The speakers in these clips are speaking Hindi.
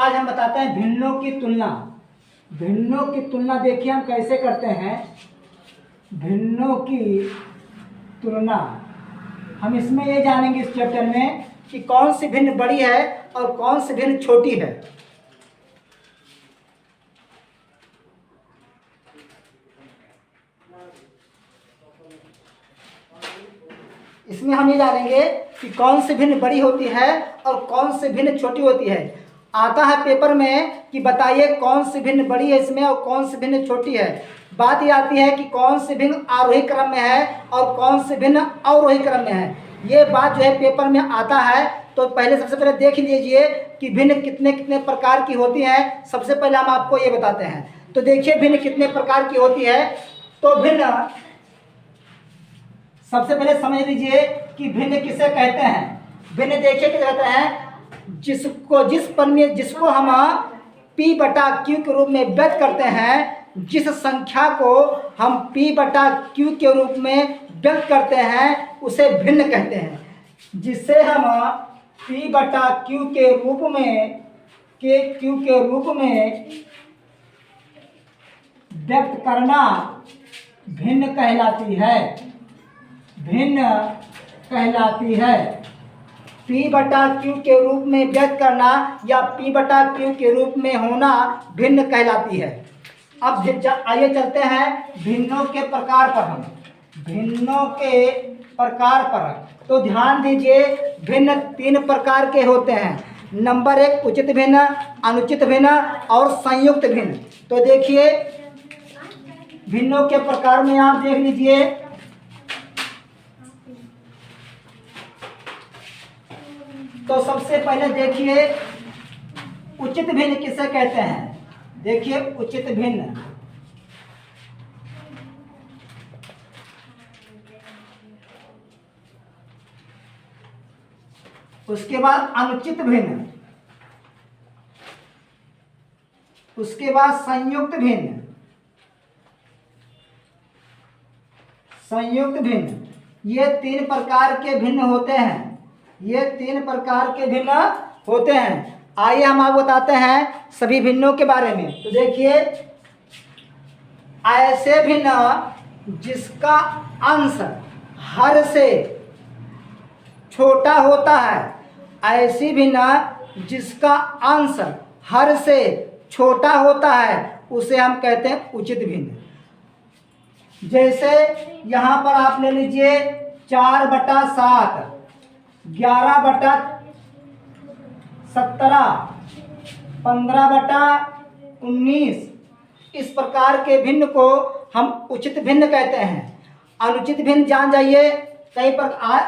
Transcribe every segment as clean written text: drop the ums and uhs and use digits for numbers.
आज हम बताते हैं भिन्नों की तुलना। भिन्नों की तुलना देखिए हम कैसे करते हैं। भिन्नों की तुलना हम इसमें ये जानेंगे इस चैप्टर में कि कौन सी भिन्न बड़ी है और कौन सी भिन्न छोटी है। इसमें हम ये जानेंगे कि कौन सी भिन्न बड़ी होती है और कौन सी भिन्न छोटी होती है। आता है पेपर में कि बताइए कौन सी भिन्न बड़ी है इसमें और कौन सी भिन्न छोटी है। बात ये आती है कि कौन सी भिन्न आरोही क्रम में है और कौन सी भिन्न अवरोही क्रम में है। ये बात जो है पेपर में आता है। तो पहले सबसे पहले देख लीजिए कि भिन्न कितने कितने प्रकार की होती हैं। सबसे पहले हम आपको ये बताते हैं। तो देखिए भिन्न कितने प्रकार की होती है। तो भिन्न सबसे पहले समझ लीजिए कि भिन्न किसे कहते हैं। भिन्न देखिए किसे कहते हैं, जिसको हम P बटा Q के रूप में व्यक्त करते हैं। जिस संख्या को हम P बटा Q के रूप में व्यक्त करते हैं उसे भिन्न कहते हैं। जिसे हम P बटा Q के रूप में व्यक्त करना भिन्न कहलाती है। भिन्न कहलाती है। P बटा Q के रूप में व्यक्त करना या P बटा Q के रूप में होना भिन्न कहलाती है। अब आइए चलते हैं भिन्नों के प्रकार पर। हम भिन्नों के प्रकार पर तो ध्यान दीजिए, भिन्न 3 प्रकार के होते हैं। नंबर 1 उचित भिन्न, अनुचित भिन्न और संयुक्त भिन्न। तो देखिए भिन्नों के प्रकार में आप देख लीजिए। तो सबसे पहले देखिए उचित भिन्न किसे कहते हैं। देखिए उचित भिन्न, उसके बाद अनुचित भिन्न, उसके बाद संयुक्त भिन्न। संयुक्त भिन्न ये 3 प्रकार के भिन्न होते हैं। ये 3 प्रकार के भिन्न होते हैं। आइए हम आपको बताते हैं सभी भिन्नों के बारे में। तो देखिए ऐसे भिन्न जिसका अंश हर से छोटा होता है। ऐसी भिन्न जिसका अंश हर से छोटा होता है उसे हम कहते हैं उचित भिन्न। जैसे यहाँ पर आप ले लीजिए 4/7, 11/17, 15/19। इस प्रकार के भिन्न को हम उचित भिन्न कहते हैं। अनुचित भिन्न जान जाइए, कई प्रकार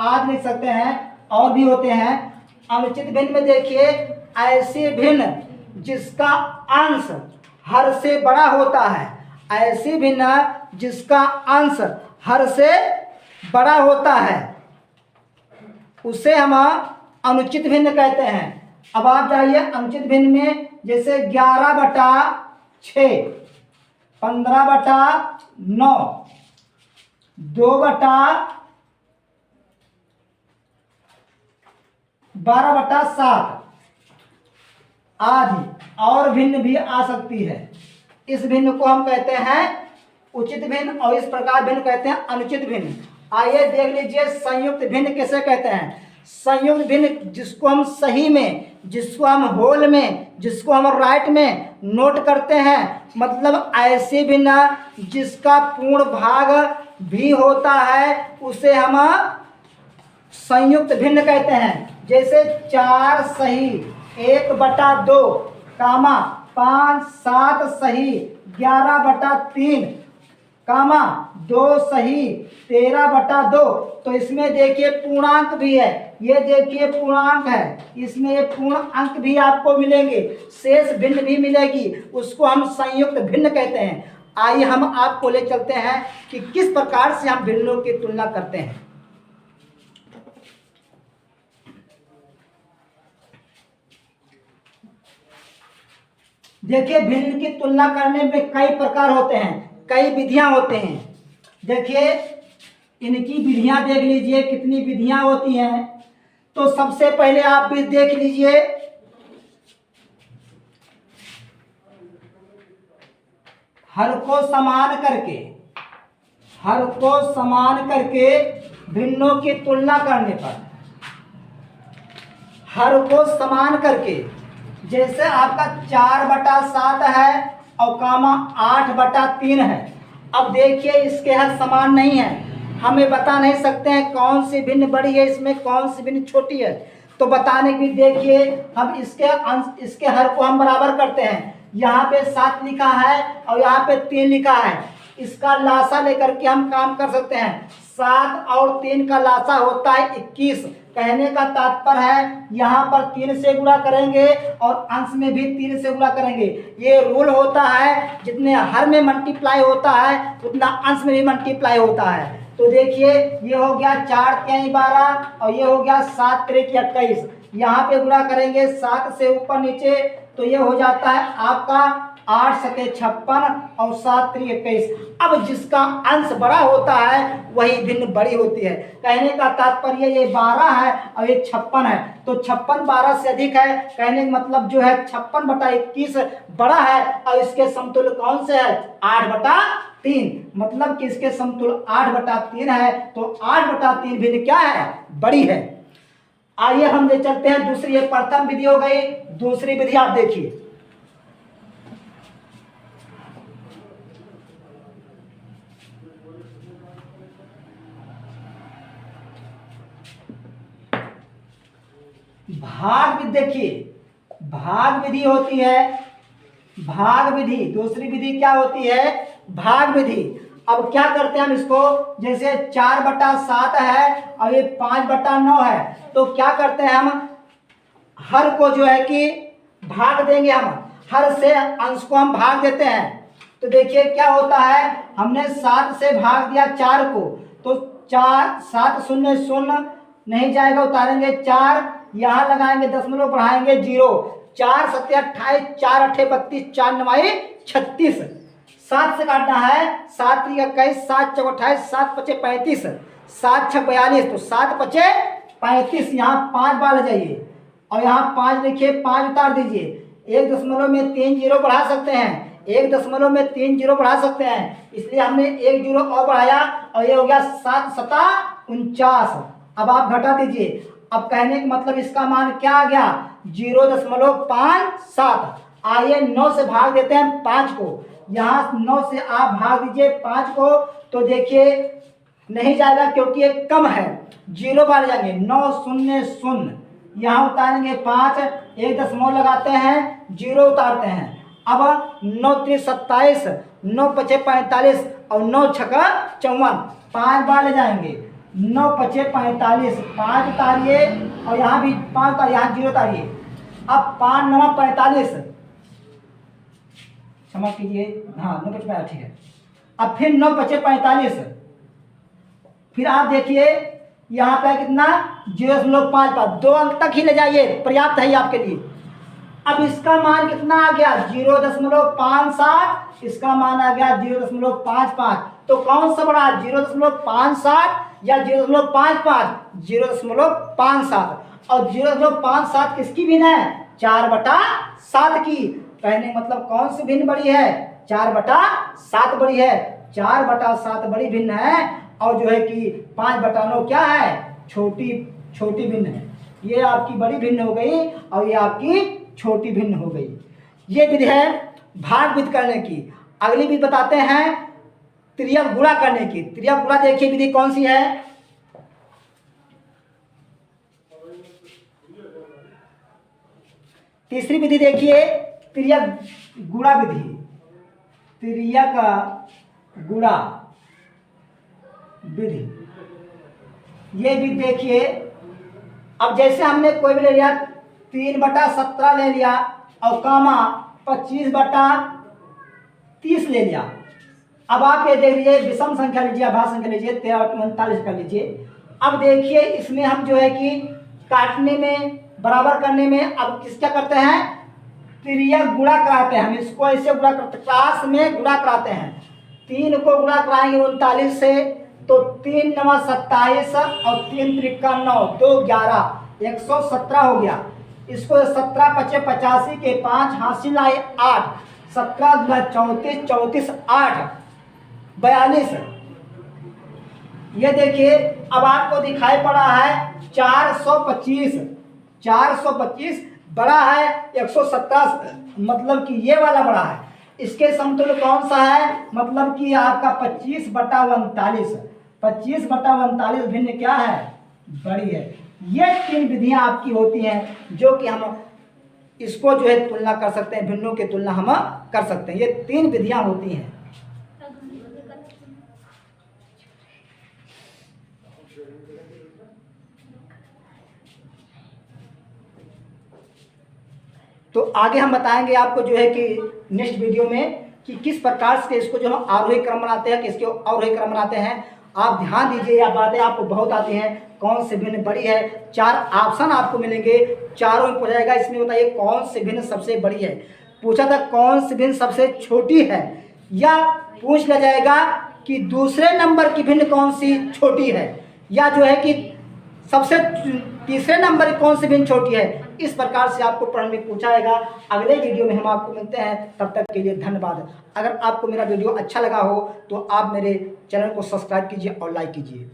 आज लिख सकते हैं और भी होते हैं। अनुचित भिन्न में देखिए ऐसे भिन्न जिसका अंश हर से बड़ा होता है। ऐसी भिन्न जिसका अंश हर से बड़ा होता है उसे हम अनुचित भिन्न कहते हैं। अब आप जाइए अनुचित भिन्न में, जैसे 11/6, 15/9, 2/12/7 आदि और भिन्न भी आ सकती है। इस भिन्न को हम कहते हैं उचित भिन्न और इस प्रकार भिन्न कहते हैं अनुचित भिन्न। आइए देख लीजिए संयुक्त भिन्न किसे कहते हैं। संयुक्त भिन्न जिसको हम सही में, जिसको हम होल में, जिसको हम राइट में नोट करते हैं। मतलब ऐसे भिन्न जिसका पूर्ण भाग भी होता है उसे हम संयुक्त भिन्न कहते हैं। जैसे 4 सही 1/2, 5 7 सही 11/3, 2 सही 13/2। तो इसमें देखिए पूर्णांक भी है। ये देखिए पूर्णांक है, इसमें ये पूर्ण अंक भी आपको मिलेंगे, शेष भिन्न भी मिलेगी, उसको हम संयुक्त भिन्न कहते हैं। आइए हम आपको ले चलते हैं कि किस प्रकार से हम भिन्नों की तुलना करते हैं। देखिए भिन्न की तुलना करने में कई प्रकार होते हैं, कई विधियां होते हैं। देखिए इनकी विधियां देख लीजिए कितनी विधियां होती हैं। तो सबसे पहले आप भी देख लीजिए हर को समान करके भिन्नों की तुलना करने पर, हर को समान करके, जैसे आपका 4/7 है और कामा 8/3 है। अब देखिए इसके हर समान नहीं है, हमें बता नहीं सकते हैं कौन सी भिन्न बड़ी है, इसमें कौन सी भिन्न छोटी है। तो बताने की देखिए हम इसके हर को हम बराबर करते हैं। यहाँ पे 7 लिखा है और यहाँ पे 3 लिखा है, इसका लासा लेकर के हम काम कर सकते हैं। 7 और 3 का लासा होता है 21। कहने का तात्पर्य है यहाँ पर 3 से गुणा करेंगे और अंश में भी 3 से गुणा करेंगे। ये रूल होता है, जितने हर में मल्टीप्लाई होता है उतना अंश में भी मल्टीप्लाई होता है। तो देखिए ये हो गया 4 3 12 और ये हो गया 7 3 21। यहाँ पे गुणा करेंगे 7 से ऊपर नीचे तो ये हो जाता है आपका 8 7 56 और 7 3 21। अब जिसका अंश बड़ा होता है वही भिन्न बड़ी होती है। कहने का तात्पर्य ये 12 है और ये 56 है, तो 56 12 से अधिक है। कहने का मतलब जो है 56/21 बड़ा है और इसके समतुल्य कौन से है 8/3। मतलब कि इसके समतुल्य 8/3 है, तो 8/3 भिन्न क्या है बड़ी है। आइए हम ले चलते हैं दूसरी, ये प्रथम विधि हो गई। दूसरी विधि आप देखिए, भाग विधि। देखिए भाग विधि होती है, भाग विधि। दूसरी विधि क्या होती है भाग विधि। अब क्या करते हैं हम इसको, जैसे 4/7 है और ये 5/9 है, तो क्या करते हैं हम हर को जो है कि भाग देंगे। हम हर से अंश को हम भाग देते हैं। तो देखिए क्या होता है, हमने 7 से भाग दिया 4 को, तो 4 7 0 0 नहीं जाएगा, उतारेंगे 4, यहाँ लगाएंगे दशमलव बढ़ाएंगे 0। 4 7 28, 4 8 32, 4 9 36। 7 से काटना है, 7 3 21, 7 4 28, 7 5 35, 7 6 42, तो 7 5 35। यहाँ 5 बार ले जाइए और यहाँ 5 लिखिए, 5 उतार दीजिए। 1 दशमलव में 3 जीरो बढ़ा सकते हैं, 1 दशमलव में 3 जीरो बढ़ा सकते हैं, इसलिए हमने 1 जीरो और बढ़ाया और ये हो गया 7 7 49। अब आप घटा दीजिए। अब कहने का मतलब इसका मान क्या आ गया 0.57। आइए 9 से भाग देते हैं 5 को। यहाँ 9 से आप भाग दीजिए 5 को, तो देखिए नहीं जाएगा क्योंकि ये कम है, 0 बार जाएंगे 9 0 0, यहाँ उतारेंगे 5, 1 दशमलव लगाते हैं 0 उतारते हैं। अब 9 3 27, 9 5 45 और 9 6 54, 5 बार ले जाएंगे। 9 5 45, 5 उतारिए और यहाँ भी 5 उतारिए, यहाँ 0 उतारिए। अब 5 9 45, क्षमा कीजिए, हाँ 9 5 45 ठीक है। अब फिर 9 5 45, फिर आप देखिए यहाँ पे कितना 0.55, 2 अंक तक ही ले जाइए, पर्याप्त है आपके लिए। अब इसका मान कितना आ गया 0.57, इसका मान आ गया 0.55। तो कौन सा बड़ा 0.57 या 0.55? 0.57। और 0.57 किसकी भिन्न है 4/7 की। कहने मतलब कौन सी भिन्न बड़ी है 4/7 बड़ी है। 4/7 बड़ी भिन्न है और जो है कि 5/9 क्या है छोटी भिन्न है। ये आपकी बड़ी भिन्न हो गई और ये आपकी छोटी भिन्न हो गई। ये विधि है भाग विधि करने की। अगली विधि बताते हैं त्रियक गुणा करने की। त्रियक गुणा देखिए विधि कौन सी है, तीसरी विधि देखिए त्रियक गुणा विधि। त्रियक गुणा विधि, ये भी देखिए। अब जैसे हमने कोई भी ले लिया 3/17 ले लिया और कामा 25/30 ले लिया। अब आप ये देख लीजिए विषम संख्या लीजिए, आभाज्य संख्या लीजिए, 13 39 कर लीजिए। अब देखिए इसमें हम जो है कि काटने में बराबर करने में अब किसका करते हैं त्रियक गुणा कराते हैं। हम इसको ऐसे गुणा करते, क्लास में गुणा कराते हैं। 3 को गुणा कराएंगे 39 से, तो 3 9 27 और 3 3 9, 2 11, 117 हो गया। इसको 17 5 85 के 5 हासिल आए 8, 17 34 34 8 42। ये देखिए अब आपको दिखाई पड़ा है 425, 425 बड़ा है 117, मतलब कि ये वाला बड़ा है। इसके समतुल्य कौन सा है, मतलब कि आपका 25/49, 25/49 भिन्न क्या है, बड़ी है। ये 3 विधियां आपकी होती हैं जो कि हम इसको जो है तुलना कर सकते हैं, भिन्नों की तुलना हम कर सकते हैं। ये 3 विधियां होती हैं। तो आगे हम बताएंगे आपको जो है कि नेक्स्ट वीडियो में कि किस प्रकार से इसको जो हम आरोही क्रम बनाते हैं, किसके अवरोही क्रम बनाते हैं। आप ध्यान दीजिए, यह बातें आपको बहुत आती हैं। कौन से भिन्न बड़ी है, 4 ऑप्शन आपको मिलेंगे, चारों में पूछा जाएगा। इसमें बताइए कौन से भिन्न सबसे बड़ी है, पूछा था कौन से भिन्न सबसे छोटी है, या पूछ लिया जाएगा कि दूसरे नंबर की भिन्न कौन सी छोटी है, या जो है कि सबसे तीसरे नंबर की कौन सी भिन्न छोटी है। इस प्रकार से आपको प्रश्न में पूछा जाएगा। अगले वीडियो में हम आपको मिलते हैं, तब तक के लिए धन्यवाद। अगर आपको मेरा वीडियो अच्छा लगा हो तो आप मेरे चैनल को सब्सक्राइब कीजिए और लाइक कीजिए।